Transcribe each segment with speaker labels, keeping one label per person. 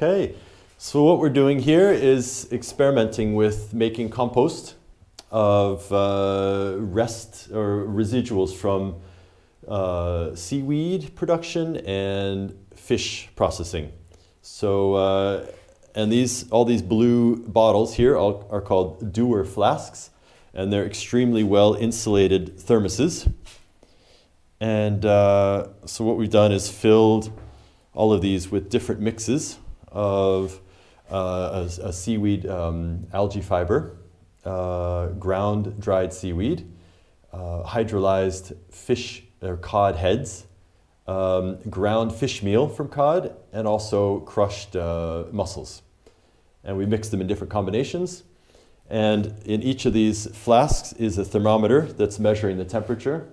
Speaker 1: Okay, so what we're doing here is experimenting with making compost of residuals from seaweed production and fish processing. So, and all these blue bottles here are called Dewar flasks, and they're extremely well insulated thermoses. And so what we've done is filled all of these with different mixes of a seaweed algae fiber, ground dried seaweed, hydrolyzed fish or cod heads, ground fish meal from cod, and also crushed mussels. And we mix them in different combinations. And in each of these flasks is a thermometer that's measuring the temperature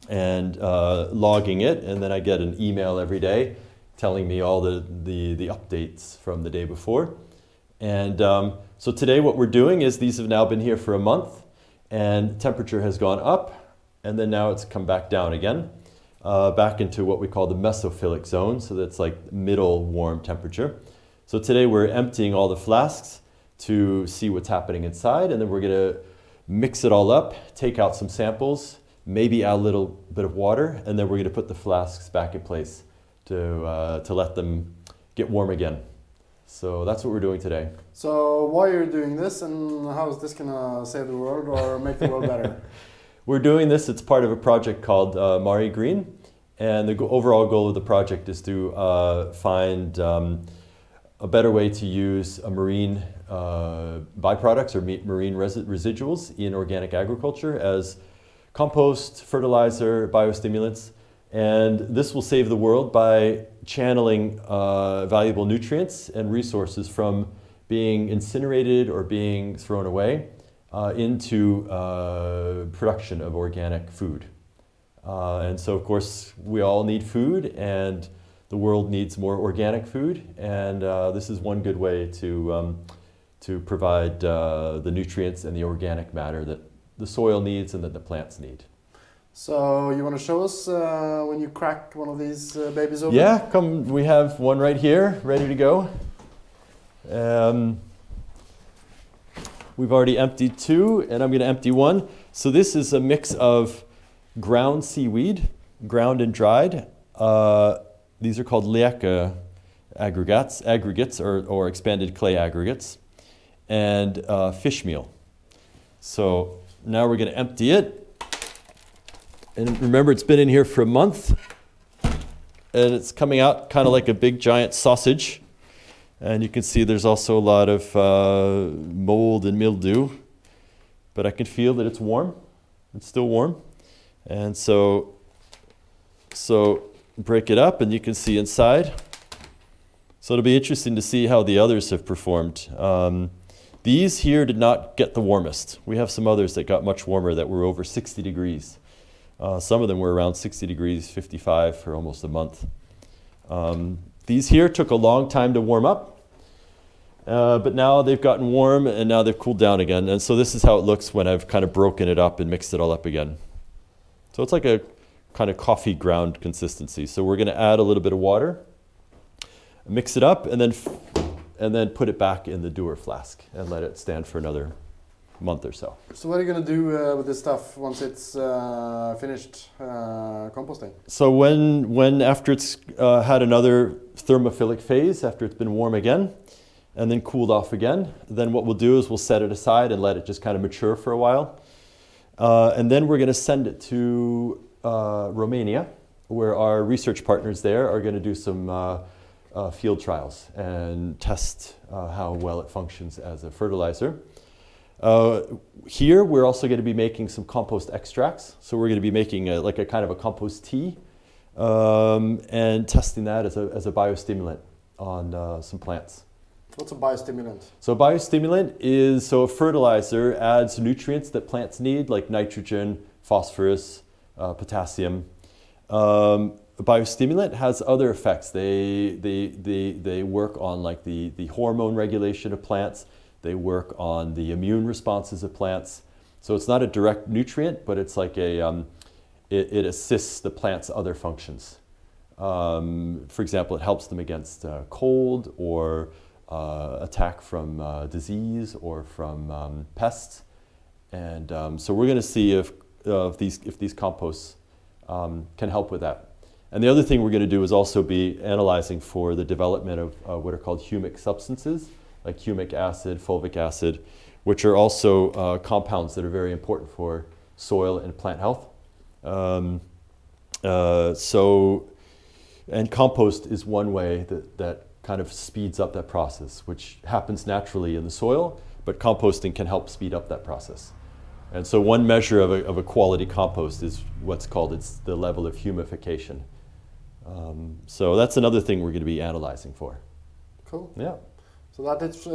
Speaker 1: and logging it. And then I get an email every day telling me all the updates from the day before. And so today what we're doing is these have now been here for a month, and temperature has gone up, and then now it's come back down again, back into what we call the mesophilic zone, so that's like middle warm temperature. So today we're emptying all the flasks to see what's happening inside, and then we're gonna mix it all up, take out some samples, maybe add a little bit of water, and then we're gonna put the flasks back in place to let them get warm again. So that's what we're doing today.
Speaker 2: So why are you doing this, and how is this gonna save the world or make the world better?
Speaker 1: We're doing this, it's part of a project called Mari Green, and the overall goal of the project is to find a better way to use marine byproducts or marine residuals in organic agriculture as compost, fertilizer, biostimulants. And this will save the world by channeling valuable nutrients and resources from being incinerated or being thrown away into production of organic food. And so, of course, we all need food, and the world needs more organic food. And this is one good way to provide the nutrients and the organic matter that the soil needs and that the plants need.
Speaker 2: So you want to show us when you crack one of these babies open?
Speaker 1: Yeah, come. We have one right here, ready to go. We've already emptied two, and I'm going to empty one. So this is a mix of ground seaweed, ground and dried. These are called leca aggregates or expanded clay aggregates, and fish meal. So now we're going to empty it. And remember, it's been in here for a month, and it's coming out kind of like a big giant sausage. And you can see there's also a lot of mold and mildew, but I can feel that it's warm. It's still warm. And so break it up, and you can see inside. So it'll be interesting to see how the others have performed. These here did not get the warmest. We have some others that got much warmer that were over 60 degrees. Some of them were around 60 degrees, 55 for almost a month. These here took a long time to warm up, but now they've gotten warm and now they've cooled down again. And so this is how it looks when I've kind of broken it up and mixed it all up again. So it's like a kind of coffee ground consistency. So we're going to add a little bit of water, mix it up, and then put it back in the Dewar flask and let it stand for another month or so.
Speaker 2: So what are you going to do with this stuff once it's finished composting?
Speaker 1: So when after it's had another thermophilic phase, after it's been warm again, and then cooled off again, then what we'll do is we'll set it aside and let it just kind of mature for a while. And then we're going to send it to Romania, where our research partners there are going to do some field trials and test how well it functions as a fertilizer. Here we're also going to be making some compost extracts. So we're going to be making like a kind of a compost tea and testing that as a biostimulant on some plants.
Speaker 2: What's a biostimulant?
Speaker 1: So a biostimulant is a fertilizer adds nutrients that plants need, like nitrogen, phosphorus, potassium. A biostimulant has other effects. They work on like the hormone regulation of plants. They work on the immune responses of plants. So it's not a direct nutrient, but it's like it assists the plant's other functions. For example, it helps them against cold or attack from disease or from pests. And so we're going to see if these composts can help with that. And the other thing we're going to do is also be analyzing for the development of what are called humic substances, like humic acid, fulvic acid, which are also compounds that are very important for soil and plant health. And compost is one way that kind of speeds up that process, which happens naturally in the soil, but composting can help speed up that process. And so one measure of a quality compost is what's called the level of humification. So that's another thing we're going to be analyzing for.
Speaker 2: Cool.
Speaker 1: Yeah.
Speaker 2: So that's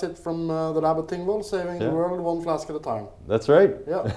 Speaker 2: it from the lab at Tingvoll, saving the world one flask at a time.
Speaker 1: That's right.
Speaker 2: Yeah.